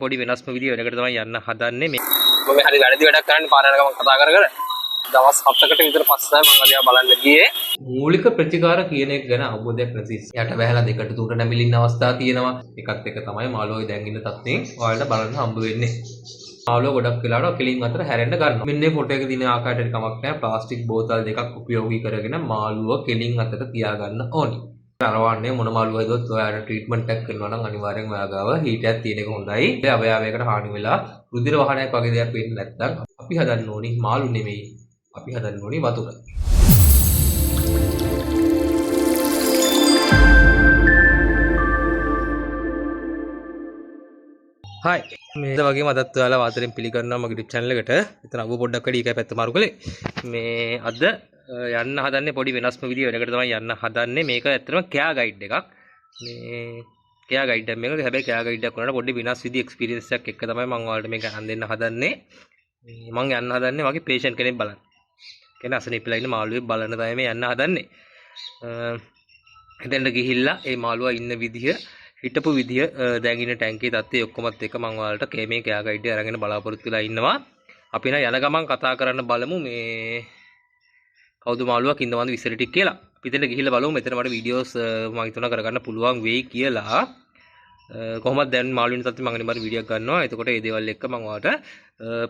පොඩි වෙනස්ම විදිය වෙනකට තමයි යන්න හදන්නේ මේ මම හරි වැරදි වැඩක් කරන්නේ පාර යන ගමන් කතා කර කර දවස් 7කට විතර පස්සේ මම අදියා බලන්න ගියේ මූලික ප්‍රතිකාර කියන එක ගැන අවබෝධයක් නැති යට බහැලා දෙකට තුනට නැමිලින්න අවස්ථා තියෙනවා එකත් එක තමයි මාළුවෝ දැන් ඉන්න තත්ත්වයෙන් ඔයාලට බලන්න හම්බ වෙන්නේ මාළුවෝ ගොඩක් වෙලාවට කෙලින් අතර හැරෙන්න ගන්නවා මෙන්න මේ ෆොටෝ එකේ තියෙන ආකාරයට කමක් නැහැ ප්ලාස්ටික් බෝතල් දෙකක් උපයෝගී කරගෙන මාළුවෝ කෙලින් අතට තියාගන්න ඕනේ අරවන්නේ මොන මාළුව හදුවත් ඔයාලට ට්‍රීට්මන්ට් එකක් කරනවා නම් අනිවාර්යෙන්ම ඔයා ගාව හීටයක් තියෙන එක හොඳයි. ඒ අවයවයකට හානි වෙලා රුධිර වහනයක් වගේ දෙයක් වෙන්නේ නැත්නම් අපි හදන්න ඕනි මාළු නෙමෙයි. අපි හදන්න ඕනි වතුර. හායි මේ වගේම අදත් ඔයාලා වාතරෙන් පිළිගන්නවා මගේ YouTube channel එකට. එතන අව පොඩ්ඩක් වැඩි එකයි පැත්ත මාරු කළේ. මේ අද යන්න හදන්නේ පොඩි වෙනස්ම විදිය වෙනකට තමයි යන්න හදන්නේ මේක ඇත්තටම කෙයා ගයිඩ් එකක් මේ කෙයා ගයිඩ් එකක් මේක හැබැයි කෙයා ගයිඩ් එකක් වුණාට පොඩි වෙනස් විදිය එක්ස්පීරියන්ස් එකක් එක්ක තමයි මම ඔයාලට මේක අහන් දෙන්න හදන්නේ මම යන්න හදන්නේ මගේ පේෂන්ට් කෙනෙක් බලන්න කෙනා අසනීපලා ඉන්න මාළුවෙක් බලන්න තමයි මේ යන්න හදන්නේ එතෙන්ට ගිහිල්ලා ඒ මාළුවා ඉන්න විදිය හිටපු විදිය දැන් ඉන්න ටැංකියේ තත්ත්වය ඔක්කොමත් එක්ක මම ඔයාලට මේ කෙයා ගයිඩ් එක අරගෙන බලාපොරොත්තු වෙලා ඉන්නවා අපි නම් යන ගමන් කතා කරන්න බලමු මේ කවුද මාළුවක් ඉන්නවද විස්තර ටික කියලා. අපි එතන ගිහිල්ලා බලමු මෙතන මට වීඩියෝස් මම හිතනවා කරගන්න පුළුවන් වෙයි කියලා. කොහොමද දැන් මාළුවෙන් තත්ත්වය මම අනිවාර්ය වීඩියෝ එකක් ගන්නවා. එතකොට ඒ දේවල් එක්ක මම ඔයාලට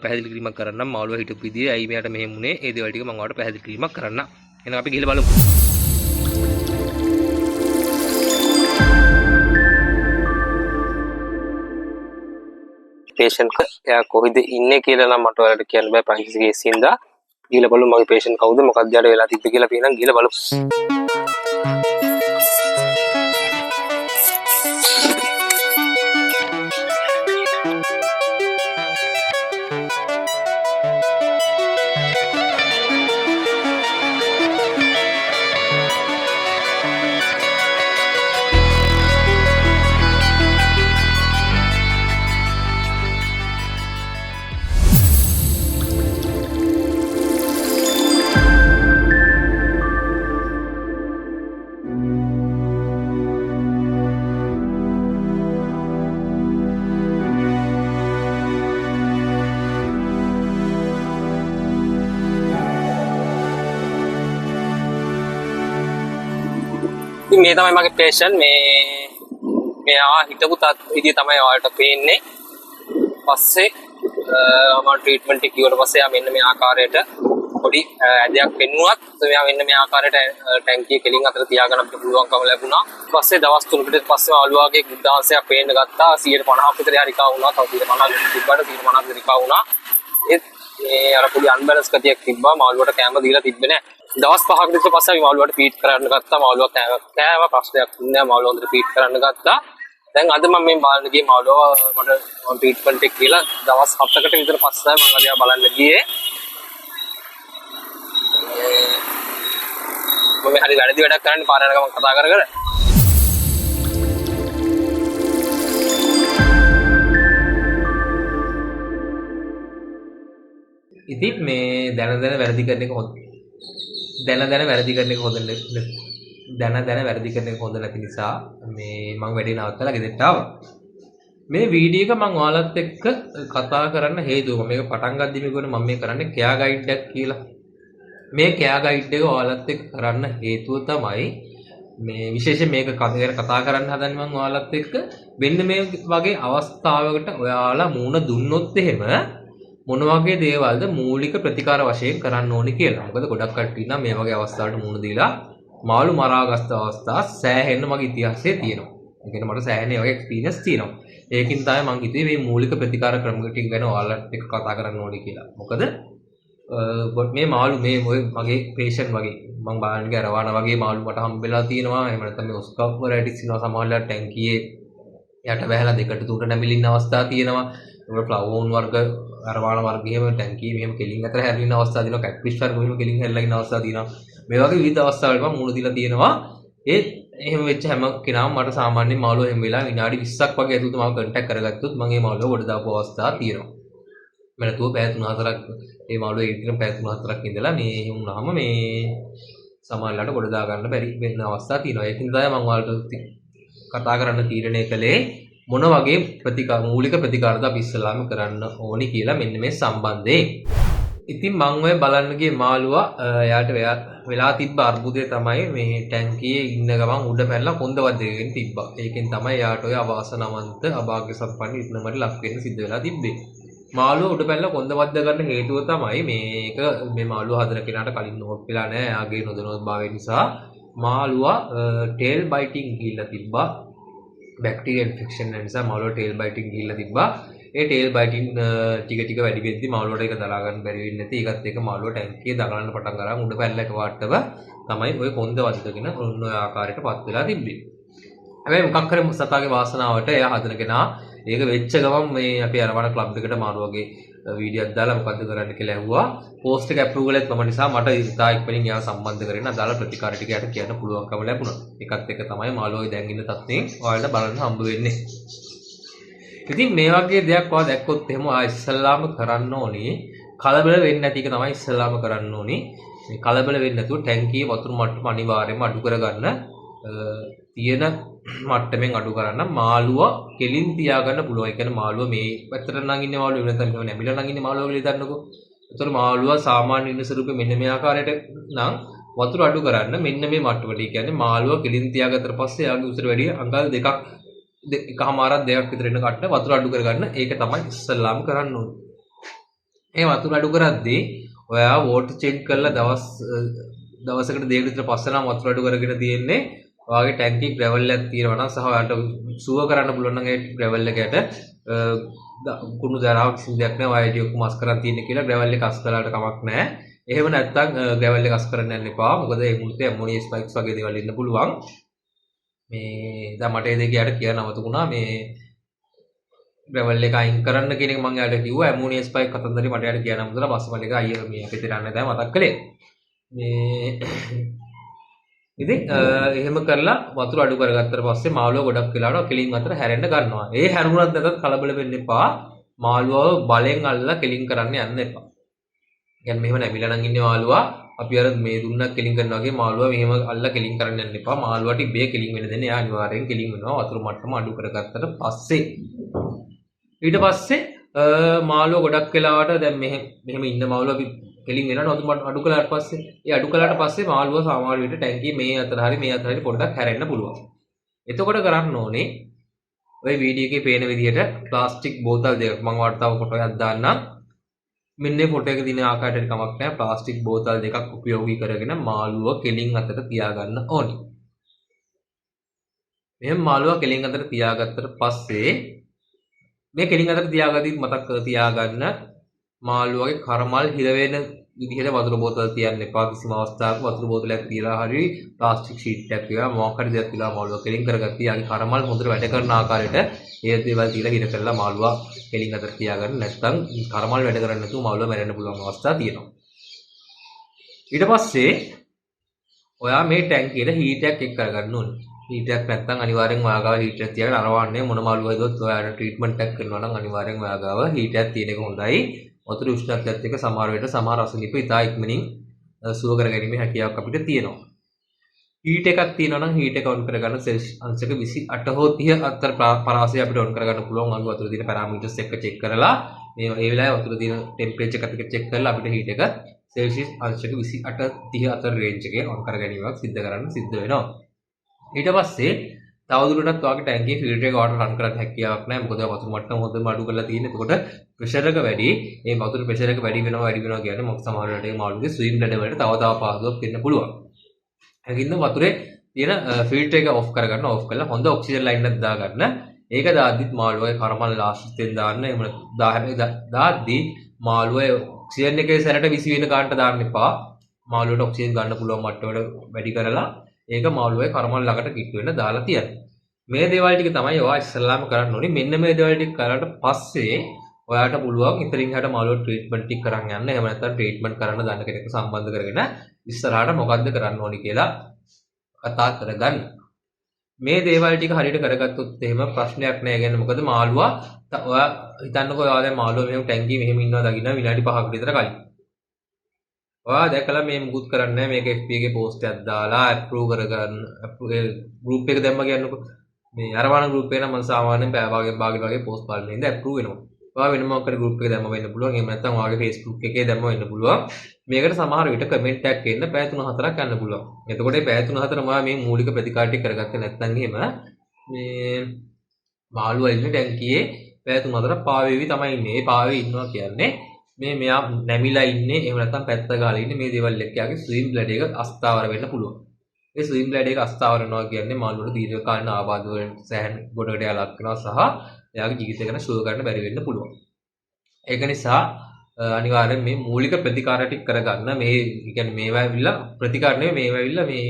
පැහැදිලි කිරීමක් කරන්නම්. මාළුවා හිටපු විදිය, ඇයි මෙයාට මෙහෙම වුනේ, ඒ දේවල් ටික මම ඔයාලට පැහැදිලි කිරීමක් කරන්නම්. එහෙනම් අපි ගිහිල්ලා බලමු. patient එයා කොහෙද ඉන්නේ කියලා නම් මට ඔයාලට කියන්න බෑ ප්‍රයිවසි කේස් හින්දා. ගිහලා බලමු මගේ patient කවුද මොකක්ද යාට වෙලා තිබ්බ කියලා අපි නම් ගිහලා බලමු. මේ තමයි මගේ patient මෙයා හිටපු විදිය තමයි ඔයාලට පේන්නේ. පස්සේ මම ට්‍රීට්මන්ට් එක කිව්වට පස්සේ යා මෙන්න මේ ආකාරයට පොඩි ඇදයක් පෙන්නුවත් මෙයා මෙන්න මේ ආකාරයට ටැංකිය කෙලින් අතර තියාගන්න අපිට පුළුවන්කම ලැබුණා. පස්සේ දවස් 3කට පස්සේ මාළුවාගේ ගුඩාංශයක් පේන්න ගත්තා. 150ක් විතර රිකා වුණා. තව 150ක් තිබ්බට 150ක් විතර රිකා වුණා. ඒත් මේ අර පොඩි අන්බැලන්ස් ගතියක් තිබ්බා. මාළුවට කැම දීලා තිබ්බේ නැහැ. දවස් 5ක විතර පස්සේ අපි මාළුවාට ෆීඩ් කරන්න ගත්තා. මාළුවා කෑව ප්‍රශ්නයක් නෑ. මාළුවා හොඳට ෆීඩ් කරන්න ගත්තා. දැන් අද මම මේ බලන්න ගියේ මාළුවා මට ට්‍රීට්මන්ට් එක කියලා දවස් 7කට විතර පස්සේ මම අදියා බලන්න ගියේ. මම හරි වැරදි වැඩක් කරන්නේ පාර යන ගමන් කතා කර කර. ඉතින් මේ දැන වැරදි කරන එක හොඳ දැන වැරදි කරන එක හොඳ දැන වැරදි කරන එක හොඳ නැති නිසා මේ මම වැඩේ නවත්තලා ගෙදරට ආවා. මේ වීඩියෝ එක මම ඔයාලත් එක්ක කතා කරන්න හේතුව මේක පටන් ගද්දි මේකනේ මම මේ කරන්නේ කෙයා ගයිඩ් එකක් කියලා. මේ කෙයා ගයිඩ් එක ඔයාලත් එක්ක කරන්න හේතුව තමයි මේ විශේෂයෙන් මේක කතා කරන්න හදන්නේ මම ඔයාලත් එක්ක මෙන්න මේ වගේ අවස්ථාවකට ඔයාලා මූණ දුන්නොත් එහෙම මොන වගේ දේවල්ද මූලික ප්‍රතිකාර වශයෙන් කරන්න ඕනේ කියලා. මොකද ගොඩක් කට්ටිය නම් මේ වගේ අවස්ථාවකට මුහුණ දීලා මාළු මරාගත්ත අවස්ථා සෑහෙන්න මගේ ඉතිහාසයේ තියෙනවා. ඒ කියන්නේ මට සෑහෙන ඒ වගේ එක්ස්පීරියන්ස් තියෙනවා. ඒකින් තමයි මම හිතුවේ මේ මූලික ප්‍රතිකාර ක්‍රම ටික ගැන ඔයාලත් එක්ක කතා කරන්න ඕනේ කියලා. මොකද මේ මාළු මේ මගේ patient වගේ මම බලන්නේ රවාන වගේ මාළු මට හම්බෙලා තියෙනවා. එහෙම නැත්නම් මේ ඔස්කෝපරයිටිස් වෙනවා සමහරවිට ටැංකියේ යට බහැලා දෙකට තුනට නැමිලින්න අවස්ථා තියෙනවා. ඒක ෆ්ලවෝන් වර්ග අරවාන වර්ගයේම ටැංකිය මෙහෙම කෙලින් අතර හැරෙන අවස්ථා තියෙනවා. කැට්ෆිෂ් වර්ග මෙහෙම කෙලින් හැරලා ඉන්න අවස්ථා තියෙනවා. මේ වගේ විවිධ අවස්ථාවලට මම මුණ දීලා තියෙනවා. එහෙම වෙච්ච හැම කෙනාම මට සාමාන්‍යයෙන් මාළුව එහෙම වෙලා විනාඩි 20ක් වගේ ඇතුළත මම කන්ටැක්ට් කරගත්තොත් මම මේ මාළුව ගොඩ දාපු අවස්ථා තියෙනවා. මම නැතුව පැය 3-4ක් මේ මාළුව ඉදිරියට පැය 3-4ක් ඉඳලා මේ වුණාම මේ සමහරවිට ගොඩ දා ගන්න බැරි වෙන අවස්ථා තියෙනවා. ඒකින් තමයි මම ඔයාලට කතා කරන්න තීරණය කළේ මොන වගේ මූලික ප්‍රතිකාරද අපි ඉස්සලාම කරන්න ඕනි කියලා මෙන්න මේ සම්බන්ධයෙන්. ඉතින් මං ඔය බලන්න ගිය මාළුවා එයාට වෙලා තිබ්බ අර්බුදය තමයි මේ ටැංකියේ ඉන්න ගමන් උඩ පැනලා කොන්ද වදිනගෙන තිබ්බා. ඒකෙන් තමයි එයාට ඔය අවාසනාවන්ත අභාග්‍ය සම්පන්න ඉක්මනට ලක් වෙන්න සිද්ධ වෙලා තිබ්බේ. මාළුවා උඩ පැනලා කොන්ද වද්ද ගන්න හේතුව තමයි මේක මේ මාළුවා හදන කෙනාට කලින් නෝට් වෙලා නැහැ. එයාගේ නොදැනුවත් භාවය නිසා මාළුවා ටේල් බයිටින් ගිහිල්ලා තිබ්බා. බැක්ටීරියා ඉන්ෆෙක්ෂන් නිසා මාළුවා ටේල් බයිටින් ගිහිල්ලා තිබ්බා. ඒ ටේල් බයිටින් ටික ටික වැඩි වෙද්දි මාළුවාට ඒක දරා ගන්න බැරි වෙන්නේ නැති. ඒකත් එක්ක මාළුවා ටැංකියේ දඟලන්න පටන් ගන්න උඩ පැනලා එකපාරටම තමයි ওই කොන්ද වදිනගෙන ඔන්න ඔය ආකාරයටපත් වෙලා තිබ්බේ. හැබැයි මොකක් හරි සතාගේ වාසනාවට එයා හදන කෙනා ඒක වෙච්ච ගමන් මේ අපි අරවන ක්ලබ් එකට මාළුවාගේ වීඩියෝක් දාලා මොකද්ද කරන්න කියලා ඇහුවා. පෝස්ට් එක අප්‍රූව් කළෙත් මම නිසා මට ඉතා ඉක්මනින් එයාව සම්බන්ධ කරගෙන අදාළ ප්‍රතිකාර ටික යට කියන්න පුළුවන්කම ලැබුණා. ඒකත් එක්ක තමයි මාළුවාගේ දැන් ඉන්න තත්ත්වයෙන් ඔයාලට බලන්න හම්බ වෙන්නේ. ඉතින් මේ වගේ දෙයක් ඔයා දැක්කොත් එහෙම ඉස්සල්ලාම කරන්න ඕනේ කලබල වෙන්නේ නැති එක තමයි ඉස්සල්ලාම කරන්න ඕනේ. මේ කලබල වෙන්නේ නැතුව ටැංකියේ වතුර මට්ටම අනිවාර්යයෙන්ම අඩු කරගන්න තියෙන මට්ටමින් අඩු කරන්න මාළුවා කෙලින් තියාගන්න පුළුවන්. ඒ කියන්නේ මාළුවා මේ පැත්තට නම් ඉන්නේ මාළුවා වෙනතන නැමිලා නම් ඉන්නේ මාළුවා කියලා හිතන්නකෝ. ඒතර මාළුවා සාමාන්‍ය ඉන්න ස්වරූපෙ මෙන්න මේ ආකාරයට නම් වතුර අඩු කරන්න මෙන්න මේ මට්ටමට. ඒ කියන්නේ මාළුවා කෙලින් තියාගත්තට පස්සේ යාගේ උසට වැඩි අඟල් එකමාරක් දෙකක් විතර එන කට්ට වතුර අඩු කරගන්න. ඒක තමයි ඉස්සල්ලාම කරන්න ඕනේ. ඒ වතුර අඩු කරද්දී ඔයා වෝටර් චෙක් කරලා දවසකට දෙක විතර පස්සේ නම් වතුර අඩු කරගෙන තියෙන්නේ. ඔයාගේ ටැංකි ග්‍රැවල් එකක් තියෙනවා නම් සහ ඔයාලට සුව කරන්න පුළුවන් නම් ඒ ග්‍රැවල් එකට කුණු දරාවක් කිසිම දෙයක් නැහැ. ඔයා ඒක ඔක්කොම අස් කරන් තියෙන කියලා ග්‍රැවල් එක අස් කළාට කමක් නැහැ. එහෙම නැත්නම් ග්‍රැවල් එක අස් කරන්න යන්න එපා. මොකද ඒ මුලතේ ඇමෝනියා ස්පයික්ස් වගේ දේවල් ඉන්න පුළුවන්. මේ දැන් මට ඒ දෙක යට කියන්න අමතකුණා. මේ ග්‍රැවල් එක අයින් කරන්න කියන එක මම යාට කිව්වා. ඇමෝනියා ස්පයික් කතන්දරේ මට යාට කියන්න අමතලා බස් වල එක අයිය මේ අපිට යන්න දැන් මතක් කළේ. මේ ඉතින් එහෙම කරලා වතුර අඩු කරගත්තට පස්සේ මාළුවා ගොඩක් වෙලාවට කෙලින් අතර හැරෙන්න ගන්නවා. ඒ හැරුණත් නැතත් කලබල වෙන්න එපා. මාළුවාව බලෙන් අල්ලලා කෙලින් කරන්න යන්න එපා. يعني මෙහෙම නැමිලා නම් ඉන්නේ මාළුවා අපි අර මේ දුන්නක් කෙලින් කරනවා වගේ මාළුවා මෙහෙම අල්ලලා කෙලින් කරන්න යන්න එපා. මාළුවාට ඉබේ කෙලින් වෙන්න දෙන්න. එයා අනිවාර්යෙන් කෙලින් වෙනවා වතුර මට්ටම අඩු කරගත්තට පස්සේ. ඊට පස්සේ මාළුවා ගොඩක් වෙලාවට දැන් මෙහෙම ඉන්න මාළුවා අපි කෙලින් වෙනවා වතුර අඩු කළාට පස්සේ ඒ අඩු කළාට පස්සේ මාළුවා සාමාන්‍ය විදිහට ටැංකියේ මේ අතර හරි පොඩ්ඩක් හැරෙන්න පුළුවන්. එතකොට කරන්න ඕනේ ඔය වීඩියෝ එකේ පේන විදිහට ප්ලාස්ටික් බෝතල් දෙකක් මම ඔයාලට තව ෆොටෝ එකක් දාන්නම්. මෙන්න මේ ෆොටෝ එකේ තියෙන ආකාරයට කමක් නැහැ. ප්ලාස්ටික් බෝතල් දෙකක් උපයෝගී කරගෙන මාළුවා කෙලින් අතට තියාගන්න ඕනේ. මෙහෙම මාළුවා කෙලින් අතට තියාගත්තට පස්සේ මේ කෙලින් අතට තියාගද්දි මතක් කර තියාගන්න මාළුවාගේ කරමල් හිර වෙන විදිහට වතුර බෝතල් තියන්න එපා. කිසිම අවස්ථාවක වතුර බෝතලයක් තියලා හරි ප්ලාස්ටික් ෂීට් එකක් තියලා මොකක් හරි දෙයක් තියලා මාළුවා කෙලින් කරගත්තා. යාගේ කරමල් හොඳට වැඩ කරන ආකාරයට ඒ දේවල් තියලා හිර කරලා මාළුවා කෙලින් අතට තියාගන්න. නැත්නම් කරමල් වැඩ කරන්නේ නැතුව මාළුවා මැරෙන්න පුළුවන් අවස්ථා තියෙනවා. ඊට පස්සේ ඔයා මේ ටැංකියට හීටරයක් එක් කරගන්න ඕනේ. හීටරයක් නැත්නම් අනිවාර්යෙන් ඔයා ගාව හීටරයක් තියාගෙන අරවන්නේ මොන මාළුවා හදුවත් ඔයාට ට්‍රීට්මන්ට් එකක් කරනවා නම් අනිවාර්යෙන් ඔයා ගාව හීටරයක් තියෙන එක හොඳයි. වතුර උෂ්ණත්වයත් එක්ක සමහර වෙලට සමහර අසනීප ඉතා ඉක්මනින් සුව කරගැනීමේ හැකියාවක් අපිට තියෙනවා. හීට් එකක් තියෙනවා නම් හීට් එක ඔන් කරගන්න සෙල්සියස් අංශක 28 හෝ 30 අතර පරාසය අපිට ඔන් කරගන්න පුළුවන්. අඟ වතුර තියෙන පැරාමීටර්ස් එක චෙක් කරලා මේ ඒ වෙලාවේ වතුර තියෙන ටෙම්පරේචර් එක චෙක් කරලා අපිට හීට් එක සෙල්සියස් අංශක 28 30 අතර රේන්ජ් එකේ ඔන් කරගැනීමක් සිද්ධ වෙනවා. ඊට පස්සේ තවදුරටත් ඔයාගේ ටැංකියේ ෆිල්ටර් එක ඔයාලට රන් කරන්න හැකියාවක් නැහැ. මොකද වතුර මට්ටම හොඳම අඩු කරලා තියෙන්නේ. එතකොට ප්‍රෙෂර් එක වැඩි. මේ වතුර ප්‍රෙෂර් එක වැඩි වෙනවා කියන්නේ මොකද සමහර වෙලාවට ඒ මාළුගේ ස්විම් බ්ලැඩර් වලට තව පහසුවක් වෙන්න පුළුවන්. ඒකින්ද වතුරේ තියෙන ෆිල්ටර් එක ඔෆ් කරගන්න. ඔෆ් කරලා හොඳ ඔක්සිජන් ලයින් එකක් දාගන්න. ඒක දාද්දිත් මාළුවේ කරමල් ලාස්ට්ෙන් දාන්න. එහෙම දාද්දි මාළුවේ ඔක්සිජන් එකේ සැරට 20 වෙන ගන්නට දාන්න එපා. මාළුවට ඔක්සිජන් ගන්න පුළුවන් මට්ටමට වැඩි කරලා ඒක මාළුවේ කරමල් ළඟට කිට්ටු වෙන්න දාලා තියන්න. මේ දේවල් ටික තමයි ඔයා ඉස්සල්ලාම කරන්න ඕනේ. මෙන්න මේ දේවල් ටික කරාට පස්සේ ඔයාට පුළුවන් ඉතින් එහාට මාළුව ට්‍රීට්මන්ට් ටික කරන් යන්න. එහෙම නැත්නම් ට්‍රීට්මන්ට් කරන්න දන්න කෙනෙක්ව සම්බන්ධ කරගෙන ඉස්සරහට මොකද්ද කරන්න ඕනේ කියලා කතා කරගන්න. මේ දේවල් ටික හරියට කරගත්තොත් එහෙම ප්‍රශ්නයක් නෑ. කියන්නේ මොකද මාළුවා ඔයා හිතන්නකෝ ඔයා දැන් මාළුවා මෙහෙම ටැංකියේ මෙහෙම ඉන්නවා දකින්න විනාඩි 5කට විතර කලින්. ඔයා දැකලා මේ මුකුත් කරන්නේ නැහැ. මේක FB එකේ පෝස්ට් එකක් දාලා අප්‍රූව් කරගන්න. ගෲප් එක දැම්ම කියන්නකෝ. මේ අරවන ගෲප් එක නම් මම සාමාන්‍යයෙන් පැය භාගයක් වගේ පෝස්ට් බලන ඉඳ අප්‍රූව් වෙනවා. ඔයා වෙන මොකක් හරි ගෲප් එකේ දැම්ම වෙන්න පුළුවන්. එහෙම නැත්නම් ඔයාගේ Facebook එකේ දැම්ම වෙන්න පුළුවන්. මේකට සමහර විට කමෙන්ට් එකක් එන්න පැය 3-4ක් යන්න පුළුවන්. එතකොට මේ පැය 3-4 මම මේ මූලික ප්‍රතිකාර ටික කරගත්තේ නැත්නම් එහෙම මේ මාළුවා ඉන්න ටැංකියේ පැය 3-4ක් පාවෙවි තමයි ඉන්නේ. ඒ පාවෙවි ඉන්නවා කියන්නේ මේ මෙයා නැමිලා ඉන්නේ එහෙම නැත්නම් පැත්ත ගාලා ඉන්නේ මේ දේවල් එක්ක යාගේ ස්විම් බ්ලඩ් එක අස්ථාවර වෙන්න පුළුවන්. ඒ ස්විම් බ්ලඩ් එක අස්ථාවර වෙනවා කියන්නේ මාළුවට දීර්ඝකාලීන ආබාධ වලින් සෑහෙන ගොඩකට යා ලක් වෙනවා සහ එයාගේ ජීවිතය ගැන ෂුවර් ගන්න බැරි වෙන්න පුළුවන්. ඒක නිසා අනිවාර්යෙන් මේ මූලික ප්‍රතිකාර ටික කරගන්න මේ කියන්නේ මේවා ඇවිල්ලා ප්‍රතිකාර නෙවෙයි මේවා ඇවිල්ලා මේ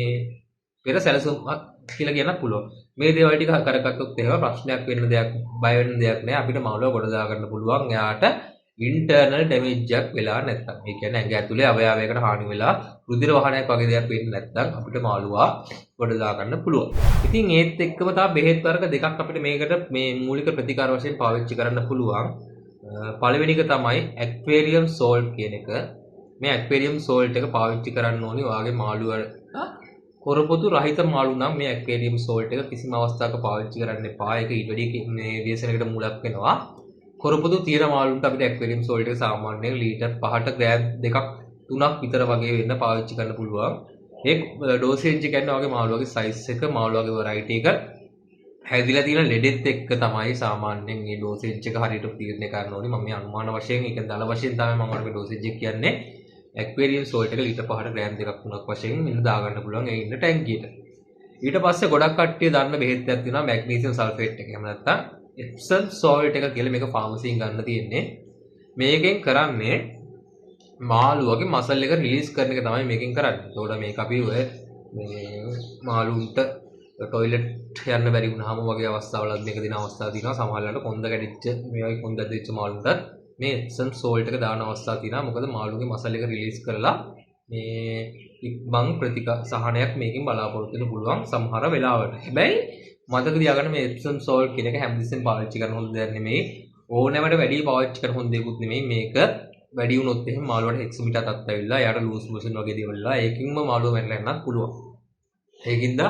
පෙර සැලසුම් කියලා කියන්න පුළුවන්. මේ දේවල් ටික කරගත්තොත් එහෙම ප්‍රශ්නයක් වෙන්න දෙයක් බය වෙන්න දෙයක් නෑ. අපිට මාළුව ගොඩ දා ගන්න පුළුවන්. එයාට ඉන්ටර්නල් ඩැමේජ් එකක් වෙලා නැත්තම්. ඒ කියන්නේ ඇඟ ඇතුලේ අවයවයකට හානි වෙලා රුධිර වහනයක් වගේ දෙයක් වෙන්නේ නැත්තම් අපිට මාළුවා ගොඩ දා ගන්න පුළුවන්. ඉතින් ඒත් එක්කම තව බෙහෙත් වර්ග දෙකක් අපිට මේකට මේ මූලික ප්‍රතිකාර වශයෙන් පාවිච්චි කරන්න පුළුවන්. පළවෙනි එක තමයි ඇක්වේරියම් සෝල්ට් කියන එක. මේ ඇක්වේරියම් සෝල්ට් එක පාවිච්චි කරන්න ඕනි ඔයාගේ මාළුවට කොරපොතු රහිත මාළු නම් මේ ඇක්වේරියම් සෝල්ට් එක කිසිම අවස්ථාවක පාවිච්චි කරන්න එපා. ඒක ඊට වැඩි මේ ව්‍යසනයකට මුලක් වෙනවා. කොරපොතු තියෙන මාළුන්ට අපිට ඇක්වේරියම් සෝල්ට් එක සාමාන්‍යයෙන් ලීටර් 5ට ග්‍රෑම් 2ක් 3ක් විතර වගේ වෙන්න පාවිච්චි කරන්න පුළුවන්. ඒ ඩෝසේජ් එක කියන්නේ ඔයාගේ මාළුවගේ සයිස් එක, මාළුවගේ වෙරයිටි එක, හැදිලා තියෙන ලෙඩෙත් එක්ක තමයි සාමාන්‍යයෙන් මේ ඩෝසේජ් එක හරියට තීරණය කරන්න ඕනේ. මම මේ අනුමාන වශයෙන් ඒක දල වශයෙන් තමයි මම ඔයාලට ඩෝසේජ් එක කියන්නේ. ඇක්වේරියම් සෝල්ට් එක ලීටර් 5ට ග්‍රෑම් 2ක් 3ක් වශයෙන් මෙන්න දාගන්න පුළුවන් ඒ ඉන්න ටැංකියට. ඊට පස්සේ ගොඩක් කට්ටිය දන්න බෙහෙත් එකක් තියෙනවා මැග්නීසියම් සල්ෆේට් එක. එහෙම නැත්නම් එප්සම් සෝල්ට් එක කියලා මේක ෆාමසියෙන් ගන්න තියෙන්නේ. මේකෙන් කරන්නේ මාළුවගේ මසල් එක රිලීස් කරන එක තමයි මේකෙන් කරන්නේ. ඒතකොට මේක අපි ඔය මේ මාළුන්ට ටොයිලට් යන්න බැරි වුණාම වගේ අවස්ථාවලත් මේක දින අවස්ථා තියෙනවා. සමහරවිට කොන්ද කැඩිච්ච මේ වගේ කොන්ද දෙච්ච මාළුන්ට මේ එප්සම් සෝල්ට් එක දාන අවස්ථා තියෙනවා. මොකද මාළුගේ මසල් එක රිලීස් කරලා මේ ඉක්මන් සහනයක් මේකෙන් බලාපොරොත්තු වෙන්න පුළුවන් සමහර වෙලාවට. හැබැයි මතක තියාගන්න මේ එප්සම් සෝල්ට් කියන එක හැමතිස්සෙම පාවිච්චි කරන හොඳ දෙයක් නෙමෙයි. ඕනෑමට වැඩි පාවිච්චි කරන හොඳ දෙයක්ුත් නෙමෙයි. මේක වැඩි වුණොත් එහෙනම් මාළුවට හෙක්සමිටා තත් ඇවිල්ලා එයාට ලූස් මොෂන් වගේ දේවල් වෙලා ඒකින්ම මාළුව මැරෙන්න යන්නත් පුළුවන්. ඒකින්ද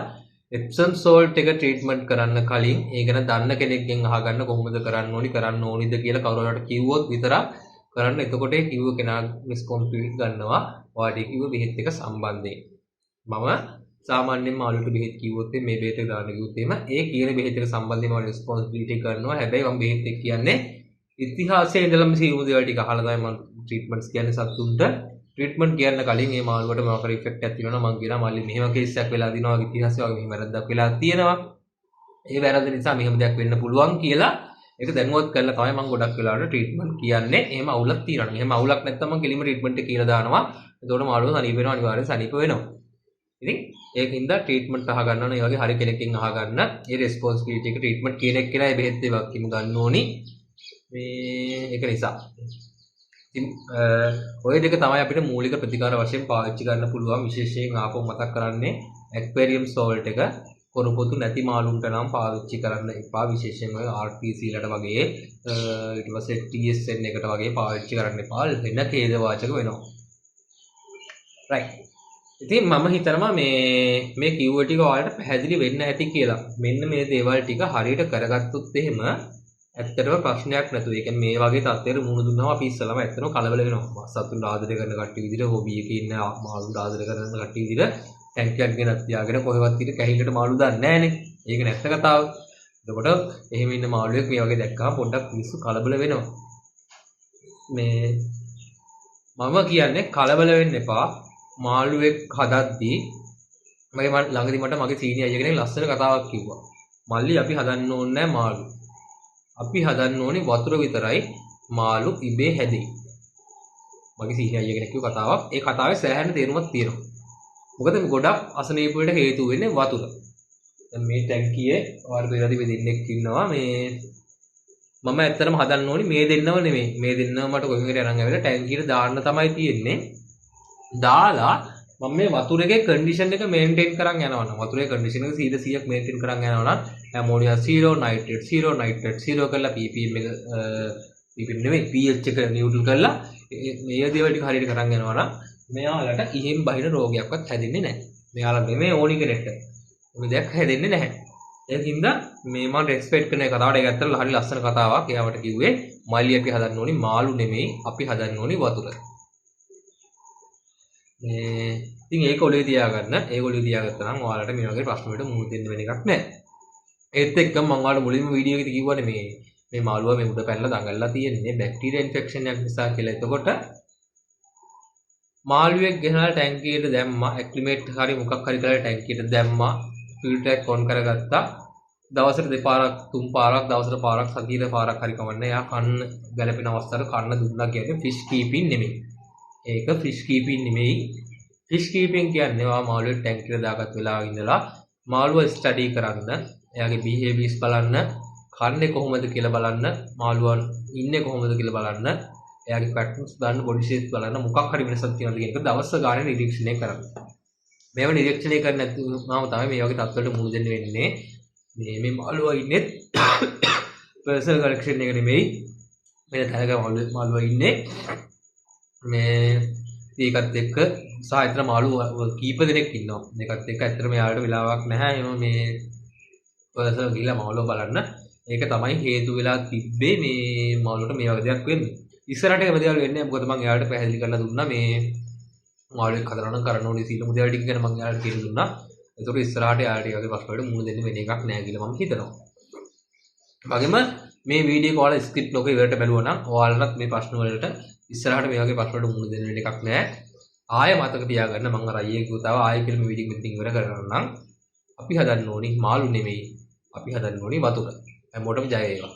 එප්සම් සෝල්ට් එක ට්‍රීට්මන්ට් කරන්න කලින් ඒ ගැන දන්න කෙනෙක්ගෙන් අහගන්න කොහොමද කරන්න ඕනිද කියලා කවුරුහට කිව්වොත් විතරක් කරන්න. එතකොට ඒ කිව්ව කෙනා රිස්පොන්සිබිලිටි ගන්නවා ඔයාට කිව්ව බෙහෙත් එක සම්බන්ධයෙන්. මම සාමාන්‍යයෙන් මාළුවට බෙහෙත් කිව්වොත් මේ බෙහෙත් එක දාන්න කිව්වොත් එහෙම ඒ කියන බෙහෙත් එක සම්බන්ධයෙන් මම රිස්පොන්සිබිලිටි කරනවා. හැබැයි මම බෙහෙත් එක කියන්නේ ඉතිහාසයේ ඉඳලම සියුම් දේවල් ටික අහලා තමයි මම ට්‍රීට්මන්ට්ස් කියන්නේ සතුන්ට. ට්‍රීට්මන්ට් කියන්න කලින් මේ මාළුවට මොකක් හරි ඉෆෙක්ට් එකක් තියෙනවා නම් මම කියනවා මල්ලි මෙහෙම කේස් එකක් වෙලා දිනවා ඉතිහාසයේ වගේ මෙහෙම වැරද්දක් වෙලා තියෙනවා. ඒ වැරද්ද නිසා මෙහෙම දෙයක් වෙන්න පුළුවන් කියලා ඒක දැනුවත් කරලා තමයි මම ගොඩක් වෙලාවට ට්‍රීට්මන්ට් කියන්නේ. එහෙම අවුලක් තියෙනවා. එහෙම අවුලක් නැත්නම් මම කෙලින්ම ට්‍රීට්මන්ට් එක කියලා දානවා. එතකොට මාළුව සනීප වෙනවා අනිවාර්යෙන් සනීප වෙනවා. ඉතින් ඒකින්ද ට්‍රීට්මන්ට් අහගන්න ඕනේ. ඒ වගේ හරි කෙනෙක්ගෙන් අහගන්න. ඒ රෙස්පොන්සිබිලිටි එක ට්‍රීට්මන්ට් කියන එක කියලා ඒ බෙහෙත් ඒවා කිමු ගන්න ඕනි. මේ ඒක නිසා ඉතින් ඔය දෙක තමයි අපිට මූලික ප්‍රතිකාර වශයෙන් පාවිච්චි කරන්න පුළුවන්. විශේෂයෙන් ආපහු මතක් කරන්නේ ඇක්වේරියම් සෝල්ට් එක කොරපොතු නැති මාළුන්ට නම් පාවිච්චි කරන්න එපා. විශේෂයෙන් ඔය RTC ලට වගේ ඊට පස්සේ TSN එකට වගේ පාවිච්චි කරන්න එපා. වෙන ඛේද වාචක වෙනවා. රයිට්. ඉතින් මම හිතනවා මේ කිව්ව ටික ඔයාලට පැහැදිලි වෙන්න ඇති කියලා. මෙන්න මේ දේවල් ටික හරියට කරගත්තොත් එහෙම ඇත්තටම ප්‍රශ්නයක් නැතුව. ඒ කියන්නේ මේ වගේ තත්ත්වයකට මුහුණ දුන්නාම අපි ඉස්සලම ඇත්තටම කලබල වෙනවා. සතුන් ආදරය කරන කට්ටිය විදිහට හොබි එකේ ඉන්න මාළු ආදරය කරන කට්ටිය විදිහට ටැංකියක් ගෙනත් තියාගෙන කොහෙවත් ඉන්න කැහිල්ලට මාළු දාන්නේ නැහනේ. ඒක නැත්ත කතාව. එතකොට එහෙම ඉන්න මාළුවෙක් මේ වගේ දැක්කම පොඩ්ඩක් මිනිස්සු කලබල වෙනවා. මේ මම කියන්නේ කලබල වෙන්න එපා. මාළුවෙක් හදද්දී මම ළඟදී මගේ සීනියර් අයියා කෙනෙක් ලස්සන කතාවක් කිව්වා. මල්ලි අපි හදන්න ඕනේ නැහැ මාළු. අපි හදන්න ඕනේ වතුර විතරයි මාළු ඉබේ හැදෙයි. මගේ සීනියර් අයියා කෙනෙක් කිව්ව කතාවක්. ඒ කතාවේ සෑහෙන තේරුමක් තියෙනවා. මොකද ගොඩක් අසනීප වලට හේතු වෙන්නේ වතුර. දැන් මේ ටැංකියේ වර්ග වේලාදී දෙන්නෙක් ඉන්නවා. මම ඇත්තටම හදන්න ඕනේ මේ දෙන්නව නෙමෙයි. මේ දෙන්නව මට කොහෙන් හරි අරන් ඇවිල්ලා ටැංකියට දාන්න තමයි තියෙන්නේ. දාලා මම මේ වතුරේ කන්ඩිෂන් එක මේන්ටේන් කරන් යනවා නම් වතුරේ කන්ඩිෂන් එක 100% මේන්ටේන් කරන් යනවා නම් ඇමෝනියා 0 නයිට්‍රේට් 0 කරලා ppm එක ppm නෙමෙයි pH එක නියුට්‍රල් කරලා මේ දේවල් ටික හරියට කරන් යනවා නම් මෙයාලට ඉහෙන් බහින රෝගයක්වත් හැදෙන්නේ නැහැ. මෙයාලා නෙමෙයි ඕනි කෙනෙක්ට. මේ දෙයක් හැදෙන්නේ නැහැ. ඒකින්ද මේ මම රෙස්පෙක්ට් කරන කතාවට ඒක ඇත්තට හරි ලස්සන කතාවක්. එයාවට කිව්වේ මල්ලි අපි හදන්න ඕනි මාළු නෙමෙයි අපි හදන්න ඕනි වතුර. මේ ඉතින් ඒක ඔලේ තියාගන්න. ඒක ඔලේ තියාගත්තා නම් ඔයාලට මේ වගේ ප්‍රශ්න වලට මුහුණ දෙන්න වෙන එකක් නැහැ. ඒත් එක්කම මම ඔයාලට මුලින්ම වීඩියෝ එකේ කිව්වනේ මේ මාළුවා මේ උඩ පැනලා දඟලලා තියෙන්නේ බැක්ටීරියා ඉන්ෆෙක්ෂන් එකක් නිසා කියලා. එතකොට මාළුවෙක් ගෙනලා ටැංකියට දැම්මා, ඇක්ලිමේට් හරි මොකක් හරි කරලා ටැංකියට දැම්මා, ෆිල්ටර් එක ඔන් කරගත්තා. දවසට දෙපාරක් තුන් පාරක් දවසට පාරක් සතියේ පාරක් හරි කවන්නේ. එයා කන්න ගැලපෙන අවස්ථාවල කන්න දුන්නා කියන්නේ ෆිෂ් කීපින් නෙමෙයි. ඒක ෆිෂ් කීපින් නෙමෙයි. ෆිෂ් කීපින් කියන්නේ ඔයා මාළුවෙක් ටැංකියට දාගත් වෙලාව ඉඳලා මාළුවා ස්ටඩි කරන්න, එයාගේ බිහේවියර්ස් බලන්න, කන්නේ කොහොමද කියලා බලන්න, මාළුවන් ඉන්නේ කොහොමද කියලා බලන්න, එයාගේ පැටර්න්ස් බලන්න, බොඩි ෂේප්ස් බලන්න, මොකක් හරි වෙනසක් තියෙනවද කියන එක දවස් ගානේ නිරීක්ෂණය කරන්න. මේව නිරීක්ෂණය කරන්නේ නැතුවම තමයි මේ වගේ තත්ත්වවලට මුහුණ දෙන්න වෙන්නේ. මේ මාළුවා ඉන්නේ පර්සනල් කලෙක්ෂන් එක නෙමෙයි. මේ තැනක මාළුවා ඉන්නේ මේ ඒකත් එක්ක සාහිත්‍ය මාළු කීප දෙනෙක් ඉන්නවා. මේකත් එක්ක ඇත්තටම යාළුවට වෙලාවක් නැහැ. එහෙනම් මේ පර්සනල් ගිහලා මාළුවා බලන්න. ඒක තමයි හේතු වෙලා තිබ්බේ මේ මාළුවට මේ වගේ දෙයක් වෙන්නේ. ඉස්සරහට එහෙම දේවල් වෙන්නේ නැහැ. මොකද මම යාළුවට පැහැදිලි කරලා දුන්නා මේ මාළුවෙක් හදනවා නම් කරන්න ඕනේ සීල මුදල් ටික ගැන මම යාළුවට කියලා දුන්නා. ඒතකොට ඉස්සරහට යාළුවට වගේ ප්‍රශ්න වලට මුහුණ දෙන්න වෙන එකක් නැහැ කියලා මම හිතනවා. වගේම මේ වීඩියෝ එක ඔයාලා ස්කිප් නොකර ඉවරට බැලුවා නම් ඔයාලටත් මේ ප්‍රශ්න වලට ඉස්සරහට මේ වගේ ප්‍රශ්න වලට මුහුණ දෙන්න වෙන එකක් නැහැ. ආයෙ මතක තියාගන්න මම අර අයියේ කිව්වා ආයෙ කියලා මේ වීඩියෝ එක මෙතනින් ඉවර කරගන්න නම් අපි හදන්න ඕනි මාළු නෙමෙයි අපි හදන්න ඕනි වතුර. හැමෝටම ජය වේවා.